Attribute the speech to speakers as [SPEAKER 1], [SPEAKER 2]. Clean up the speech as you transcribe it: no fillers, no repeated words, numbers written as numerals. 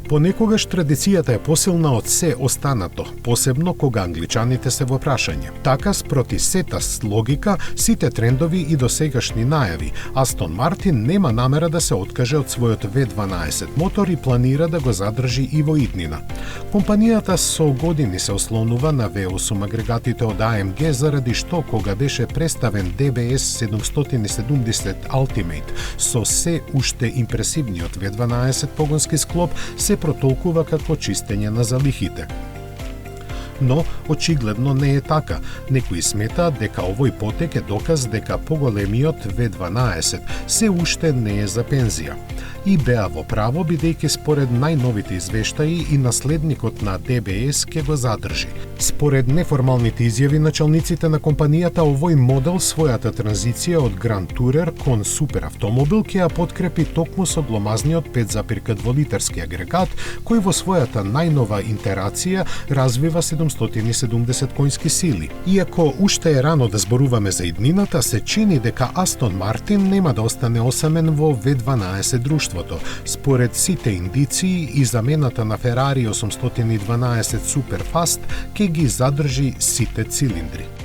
[SPEAKER 1] Понекогаш традицијата е посилна од се останато, посебно кога англичаните се во прашање. Така, спроти сета логика, сите трендови и досегашни најави, Астон Мартин нема намера да се откаже од својот V12 мотор и планира да го задржи и во иднина. Компанијата со години се ослонува на V8 агрегатите од AMG, заради што кога беше представен DBS 770 Ultimate со се уште импресивниот V12 погонски склоп, се протолкува како чистење на залихите. Но, очигледно не е така. Некои сметаат дека овој потек е доказ дека поголемиот V12 се уште не е за пензија. И беа во право, бидејќи според најновите извештаи и наследникот на DBS ке го задржи. Според неформалните изјави началниците на компанијата, овој модел својата транзиција од Grand Tourer кон супер автомобил ќе ја подкрепи токму со гломазниот 5,2 литарски агрегат, кој во својата најнова интерација развива 770 конски сили. Иако уште е рано да зборуваме за иднината, се чини дека Астон Мартин нема да остане осамен во V12 друштвото. Според сите индиции и замената на Ferrari 812 Superfast ќе ги задржи сите цилиндри.